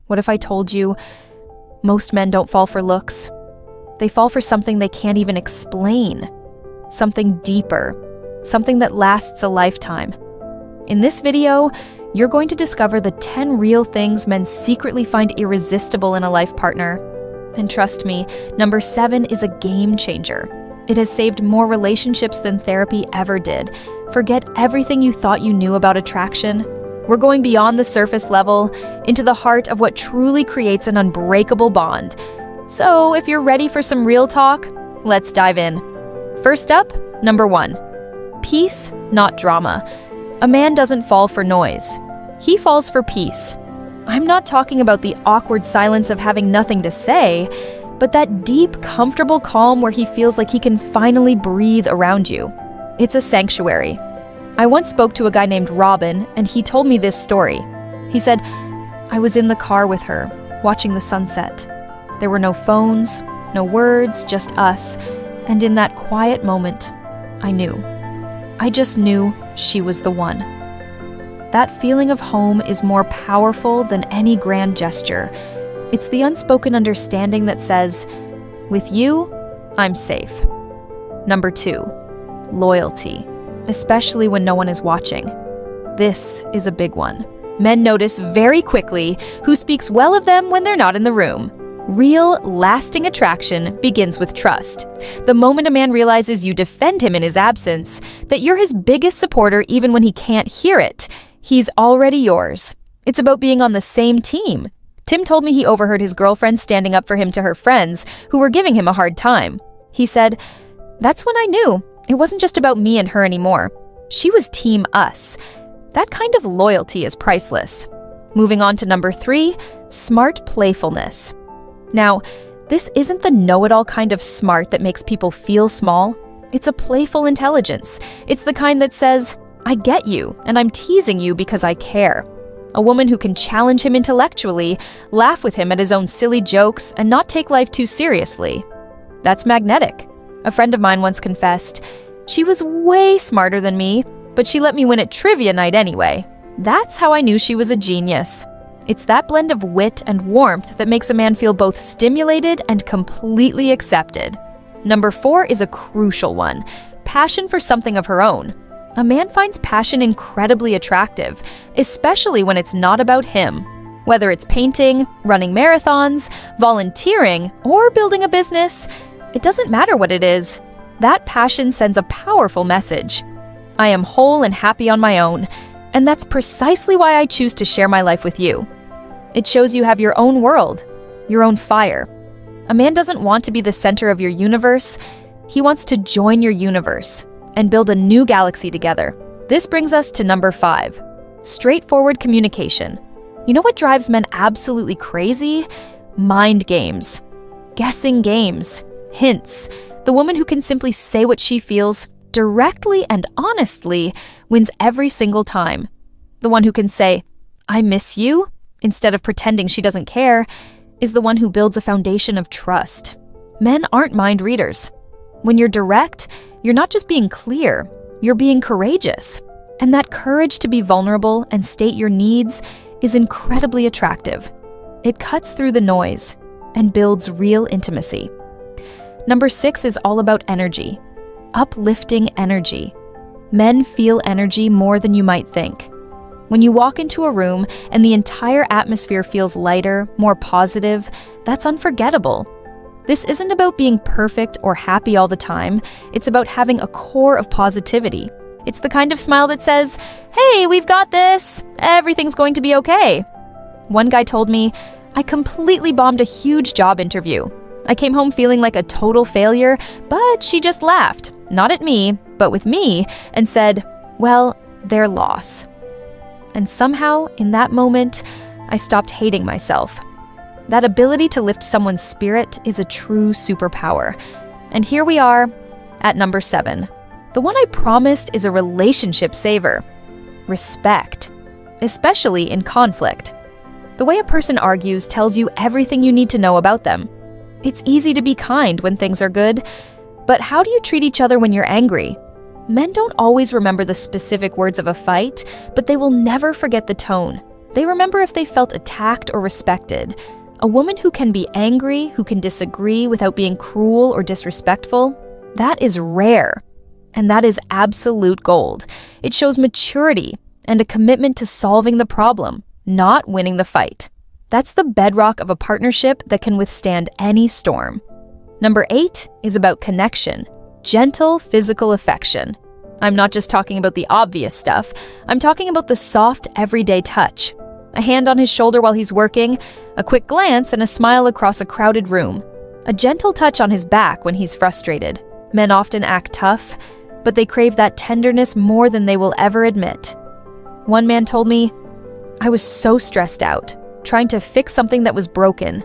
What if I told you most men don't fall for looks? They fall for something they can't even explain. Something deeper. Something that lasts a lifetime. In this video, you're going to discover the 10 real things men secretly find irresistible in a life partner. And trust me, number 7 is a game changer. It has saved more relationships than therapy ever did. Forget everything you thought you knew about attraction. We're going beyond the surface level, into the heart of what truly creates an unbreakable bond. So, if you're ready for some real talk, let's dive in. First up, number 1. Peace, not drama. A man doesn't fall for noise. He falls for peace. I'm not talking about the awkward silence of having nothing to say, but that deep, comfortable calm where he feels like he can finally breathe around you. It's a sanctuary. I once spoke to a guy named Robin, and he told me this story. He said, I was in the car with her, watching the sunset. There were no phones, no words, just us, and in that quiet moment, I knew. I just knew she was the one. That feeling of home is more powerful than any grand gesture. It's the unspoken understanding that says, with you, I'm safe. Number 2, loyalty, especially when no one is watching. This is a big one. Men notice very quickly who speaks well of them when they're not in the room. Real, lasting attraction begins with trust. The moment a man realizes you defend him in his absence, that you're his biggest supporter even when he can't hear it, he's already yours. It's about being on the same team. Tim told me he overheard his girlfriend standing up for him to her friends who were giving him a hard time. He said, that's when I knew it wasn't just about me and her anymore. She was team us. That kind of loyalty is priceless. Moving on to number 3, smart playfulness. Now, this isn't the know-it-all kind of smart that makes people feel small. It's a playful intelligence. It's the kind that says, I get you, and I'm teasing you because I care. A woman who can challenge him intellectually, laugh with him at his own silly jokes, and not take life too seriously. That's magnetic. A friend of mine once confessed, she was way smarter than me, but she let me win at trivia night anyway. That's how I knew she was a genius. It's that blend of wit and warmth that makes a man feel both stimulated and completely accepted. Number 4 is a crucial one, passion for something of her own. A man finds passion incredibly attractive, especially when it's not about him. Whether it's painting, running marathons, volunteering, or building a business, it doesn't matter what it is. That passion sends a powerful message. I am whole and happy on my own, and that's precisely why I choose to share my life with you. It shows you have your own world, your own fire. A man doesn't want to be the center of your universe. He wants to join your universe and build a new galaxy together. This brings us to number 5, straightforward communication. You know what drives men absolutely crazy? Mind games, guessing games, hints. The woman who can simply say what she feels directly and honestly wins every single time. The one who can say, I miss you, instead of pretending she doesn't care, is the one who builds a foundation of trust. Men aren't mind readers. When you're direct, you're not just being clear, you're being courageous. And that courage to be vulnerable and state your needs is incredibly attractive. It cuts through the noise and builds real intimacy. Number 6 is all about energy. Uplifting energy. Men feel energy more than you might think. When you walk into a room and the entire atmosphere feels lighter, more positive, that's unforgettable. This isn't about being perfect or happy all the time. It's about having a core of positivity. It's the kind of smile that says, hey, we've got this. Everything's going to be okay. One guy told me, I completely bombed a huge job interview. I came home feeling like a total failure, but she just laughed, not at me, but with me, and said, well, their loss. And somehow, in that moment, I stopped hating myself. That ability to lift someone's spirit is a true superpower. And here we are at number 7. The one I promised is a relationship saver. Respect, especially in conflict. The way a person argues tells you everything you need to know about them. It's easy to be kind when things are good, but how do you treat each other when you're angry? Men don't always remember the specific words of a fight, but they will never forget the tone. They remember if they felt attacked or respected. A woman who can be angry, who can disagree without being cruel or disrespectful, that is rare. And that is absolute gold. It shows maturity and a commitment to solving the problem, not winning the fight. That's the bedrock of a partnership that can withstand any storm. Number 8 is about connection, gentle physical affection. I'm not just talking about the obvious stuff. I'm talking about the soft, everyday touch. A hand on his shoulder while he's working, a quick glance and a smile across a crowded room. A gentle touch on his back when he's frustrated. Men often act tough, but they crave that tenderness more than they will ever admit. One man told me, "I was so stressed out, trying to fix something that was broken.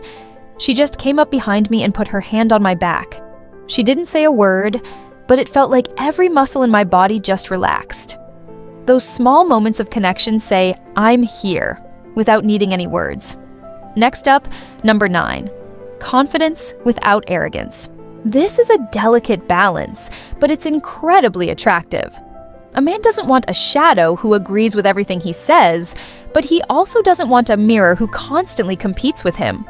She just came up behind me and put her hand on my back. She didn't say a word, but it felt like every muscle in my body just relaxed." Those small moments of connection say, "I'm here," without needing any words. Next up, number 9, confidence without arrogance. This is a delicate balance, but it's incredibly attractive. A man doesn't want a shadow who agrees with everything he says, but he also doesn't want a mirror who constantly competes with him.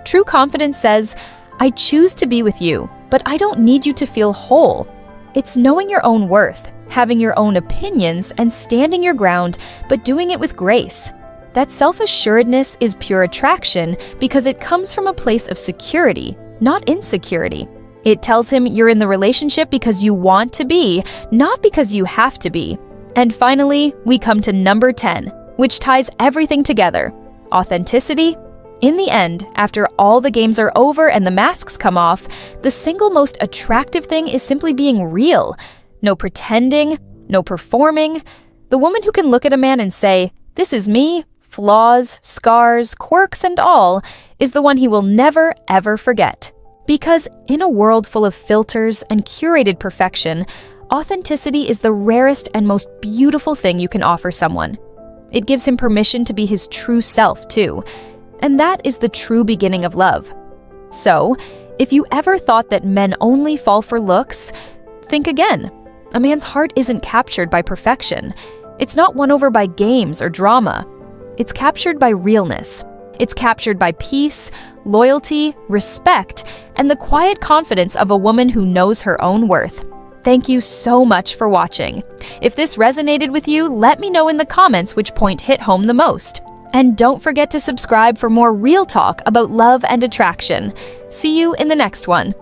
True confidence says, "I choose to be with you, but I don't need you to feel whole." It's knowing your own worth, having your own opinions, and standing your ground, but doing it with grace. That self-assuredness is pure attraction because it comes from a place of security, not insecurity. It tells him you're in the relationship because you want to be, not because you have to be. And finally, we come to number 10, which ties everything together: authenticity. In the end, after all the games are over and the masks come off, the single most attractive thing is simply being real. No pretending, no performing. The woman who can look at a man and say, "This is me, flaws, scars, quirks, and all," is the one he will never, ever forget. Because in a world full of filters and curated perfection, authenticity is the rarest and most beautiful thing you can offer someone. It gives him permission to be his true self, too. And that is the true beginning of love. So, if you ever thought that men only fall for looks, think again. A man's heart isn't captured by perfection. It's not won over by games or drama. It's captured by realness. It's captured by peace, loyalty, respect, and the quiet confidence of a woman who knows her own worth. Thank you so much for watching. If this resonated with you, let me know in the comments which point hit home the most. And don't forget to subscribe for more real talk about love and attraction. See you in the next one.